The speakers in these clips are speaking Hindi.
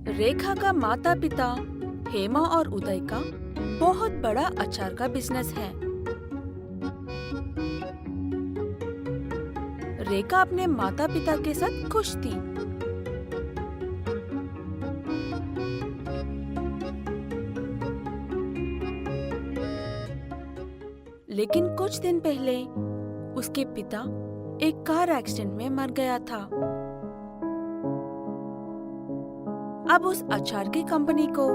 रेखा का माता पिता हेमा और उदय का बहुत बड़ा अचार का बिजनेस है। रेखा अपने माता पिता के साथ खुश थी। लेकिन कुछ दिन पहले उसके पिता एक कार एक्सीडेंट में मर गया था। अब उस अचार की कंपनी को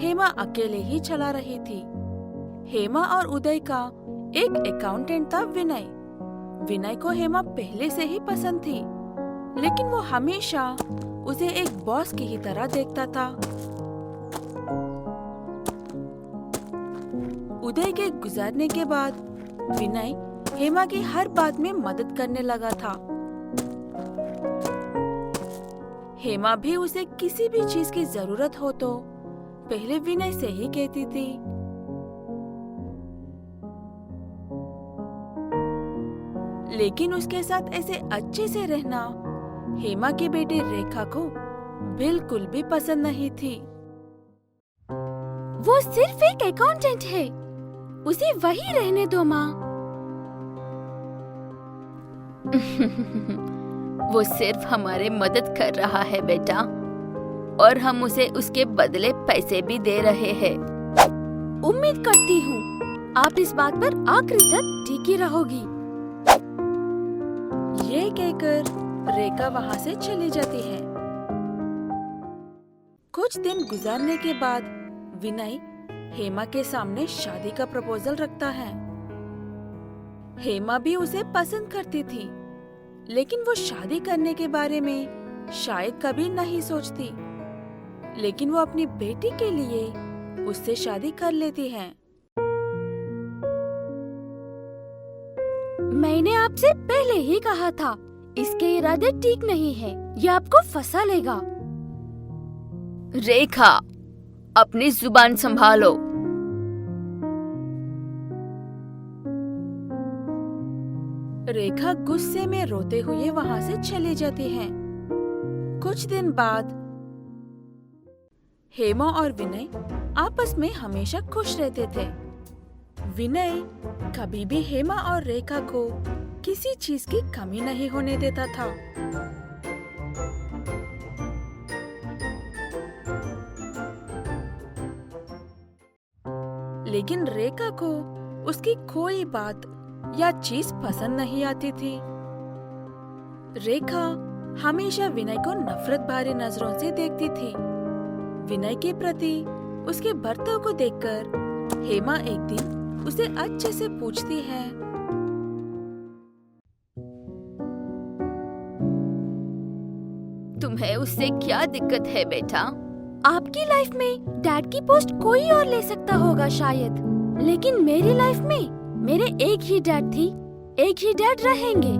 हेमा अकेले ही चला रही थी। हेमा और उदय का एक अकाउंटेंट था विनय। विनय को हेमा पहले से ही पसंद थी, लेकिन वो हमेशा उसे एक बॉस की ही तरह देखता था। उदय के गुजरने के बाद विनय हेमा की हर बात में मदद करने लगा था। हेमा भी उसे किसी भी चीज की जरूरत हो तो पहले विनय से ही कहती थी। लेकिन उसके साथ ऐसे अच्छे से रहना हेमा की बेटी रेखा को बिल्कुल भी पसंद नहीं थी। वो सिर्फ एक अकाउंटेंट है, उसे वही रहने दो माँ। वो सिर्फ हमारे मदद कर रहा है बेटा, और हम उसे उसके बदले पैसे भी दे रहे हैं। उम्मीद करती हूँ आप इस बात पर आखिरी तक टिकी रहोगी। ये कहकर रेखा वहाँ से चली जाती है। कुछ दिन गुजरने के बाद विनय हेमा के सामने शादी का प्रपोजल रखता है। हेमा भी उसे पसंद करती थी, लेकिन वो शादी करने के बारे में शायद कभी नहीं सोचती। लेकिन वो अपनी बेटी के लिए उससे शादी कर लेती है। मैंने आपसे पहले ही कहा था, इसके इरादे ठीक नहीं है, ये आपको फंसा लेगा। रेखा, अपनी जुबान संभालो। रेखा गुस्से में रोते हुए वहाँ से चली जाती है। कुछ दिन बाद हेमा और विनय आपस में हमेशा खुश रहते थे। विनय कभी भी हेमा और रेखा को किसी चीज की कमी नहीं होने देता था। लेकिन रेखा को उसकी कोई बात या चीज पसंद नहीं आती थी। रेखा हमेशा विनय को नफरत भरी नजरों से देखती थी। विनय के प्रति उसके बर्ताव को देखकर हेमा एक दिन उसे अच्छे से पूछती है। तुम्हें उससे क्या दिक्कत है बेटा? आपकी लाइफ में डैड की पोस्ट कोई और ले सकता होगा शायद, लेकिन मेरी लाइफ में मेरे एक ही डैड थी, एक ही डैड रहेंगे।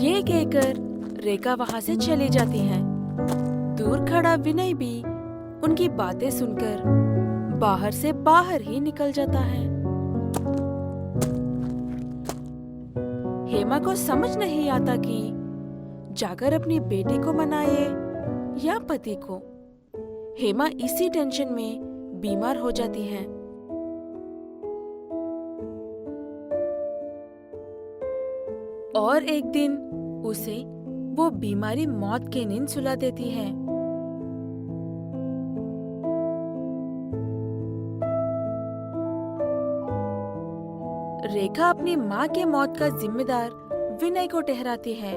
ये कहकर रेखा वहाँ से चली जाती है। दूर खड़ा विनय भी उनकी बातें सुनकर बाहर से बाहर ही निकल जाता है। हेमा को समझ नहीं आता कि जाकर अपनी बेटी को मनाए या पति को। हेमा इसी टेंशन में बीमार हो जाती है। और एक दिन उसे वो बीमारी मौत की नींद सुला देती है। रेखा अपनी माँ के मौत का जिम्मेदार विनय को ठहराती है।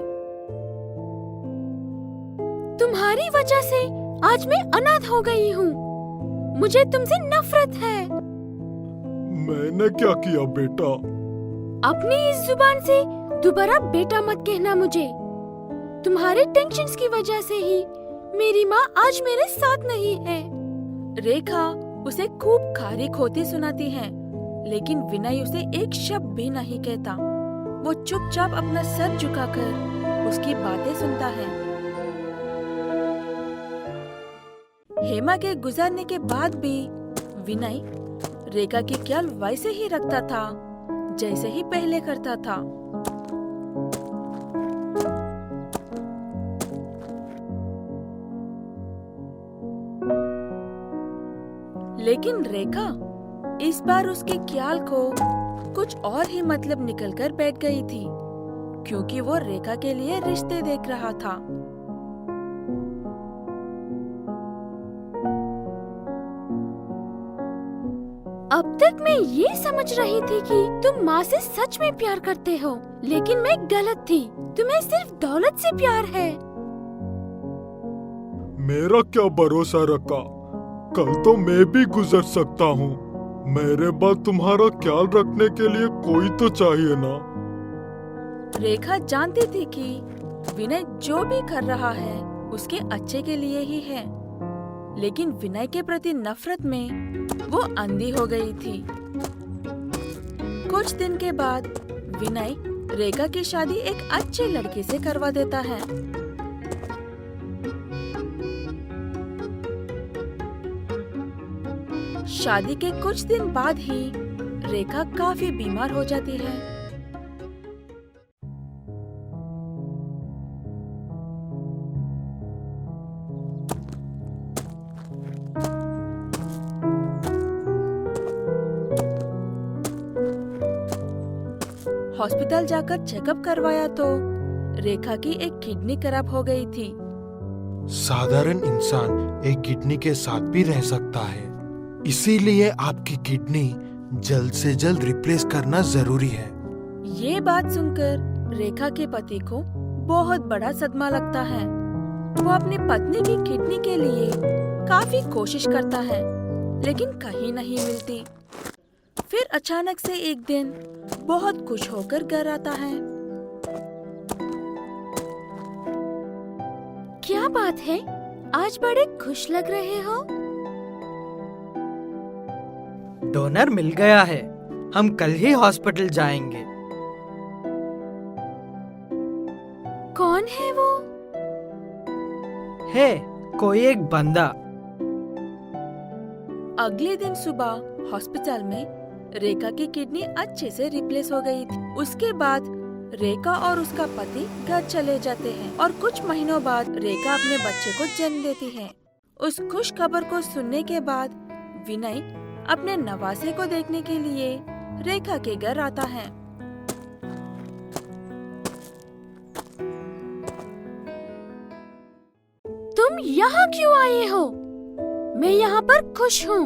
तुम्हारी वजह से आज मैं अनाथ हो गई हूँ। मुझे तुमसे नफरत है। मैंने क्या किया बेटा? अपनी इस जुबान से दोबारा बेटा मत कहना मुझे। तुम्हारे टेंशन्स की वजह से ही मेरी माँ आज मेरे साथ नहीं है। रेखा उसे खूब खारी खोती सुनाती है, लेकिन विनय उसे एक शब्द भी नहीं कहता। वो चुपचाप अपना सर झुकाकर उसकी बातें सुनता है। हेमा के गुजरने के बाद भी विनय रेखा की ख्याल वैसे ही रखता था जैसे ही पहले करता था। लेकिन रेखा इस बार उसके ख्याल को कुछ और ही मतलब निकलकर बैठ गई थी, क्योंकि वो रेखा के लिए रिश्ते देख रहा था। अब तक मैं ये समझ रही थी कि तुम माँ से सच में प्यार करते हो, लेकिन मैं गलत थी। तुम्हें सिर्फ दौलत से प्यार है। मेरा क्या भरोसा रखा, कल तो मैं भी गुजर सकता हूँ। मेरे बाद तुम्हारा ख्याल रखने के लिए कोई तो चाहिए ना। रेखा जानती थी कि विनय जो भी कर रहा है उसके अच्छे के लिए ही है, लेकिन विनय के प्रति नफरत में वो अंधी हो गई थी। कुछ दिन के बाद विनय रेखा की शादी एक अच्छे लड़के से करवा देता है। शादी के कुछ दिन बाद ही रेखा काफी बीमार हो जाती है। हॉस्पिटल जाकर चेकअप करवाया तो रेखा की एक किडनी खराब हो गई थी। साधारण इंसान एक किडनी के साथ भी रह सकता है, इसीलिए आपकी किडनी जल्द से जल्द रिप्लेस करना जरूरी है। ये बात सुनकर रेखा के पति को बहुत बड़ा सदमा लगता है। वो अपनी पत्नी की किडनी के लिए काफी कोशिश करता है, लेकिन कहीं नहीं मिलती। फिर अचानक से एक दिन बहुत खुश होकर घर आता है। क्या बात है, आज बड़े खुश लग रहे हो। डोनर मिल गया है, हम कल ही हॉस्पिटल जाएंगे। कौन है वो? है कोई एक बंदा। अगले दिन सुबह हॉस्पिटल में रेखा की किडनी अच्छे से रिप्लेस हो गई थी। उसके बाद रेखा और उसका पति घर चले जाते हैं और कुछ महीनों बाद रेखा अपने बच्चे को जन्म देती है। उस खुश खबर को सुनने के बाद विनय अपने नवासे को देखने के लिए रेखा के घर आता है। तुम यहाँ क्यों आए हो? मैं यहाँ पर खुश हूँ।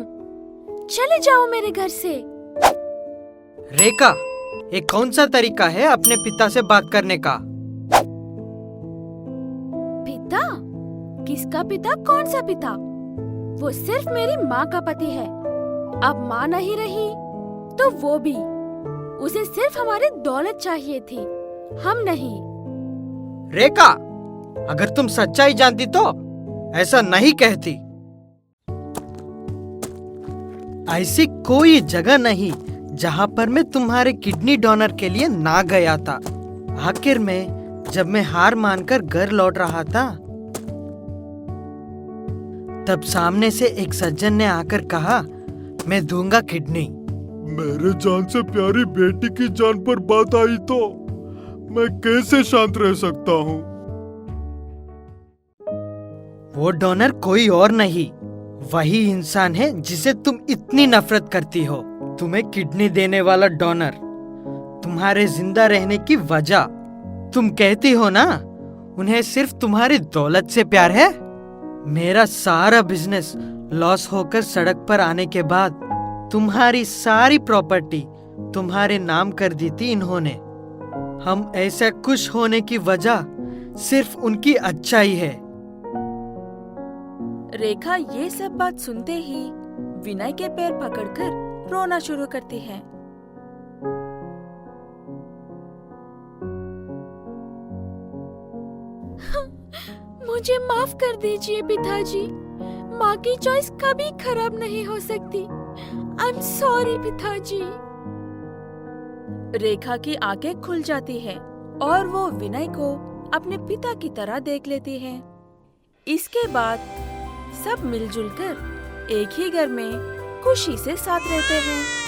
चले जाओ मेरे घर से। रेखा, ये कौन सा तरीका है अपने पिता से बात करने का? पिता? किसका पिता? कौन सा पिता? वो सिर्फ मेरी माँ का पति है। अब माँ नहीं रही तो वो भी। उसे सिर्फ हमारी दौलत चाहिए थी, हम नहीं। रेखा, अगर तुम सच्चाई जानती तो ऐसा नहीं कहती। ऐसी कोई जगह नहीं जहाँ पर मैं तुम्हारे किडनी डोनर के लिए ना गया था। आखिर में जब मैं हार मानकर घर लौट रहा था, तब सामने से एक सज्जन ने आकर कहा, मैं दूंगा किडनी। मेरे जान से प्यारी बेटी की जान पर बात आई तो मैं कैसे शांत रह सकता हूँ। वो डोनर कोई और नहीं, वही इंसान है जिसे तुम इतनी नफरत करती हो। तुम्हें किडनी देने वाला डोनर, तुम्हारे जिंदा रहने की वजह। तुम कहती हो ना, उन्हें सिर्फ तुम्हारी दौलत से प्यार है। मेरा सारा बिजनेस लॉस होकर सड़क पर आने के बाद तुम्हारी सारी प्रॉपर्टी तुम्हारे नाम कर दी थी इन्होंने। हम ऐसा खुश होने की वजह सिर्फ उनकी अच्छाई है। रेखा ये सब बात सुनते ही विनय के पैर पकड़कर रोना शुरू करती है। मुझे माफ कर दीजिए पिताजी। माँ की चॉइस कभी खराब नहीं हो सकती। आई एम सॉरी पिताजी। रेखा की आंखें खुल जाती है और वो विनय को अपने पिता की तरह देख लेती है। इसके बाद सब मिलजुल कर एक ही घर में खुशी से साथ रहते हैं।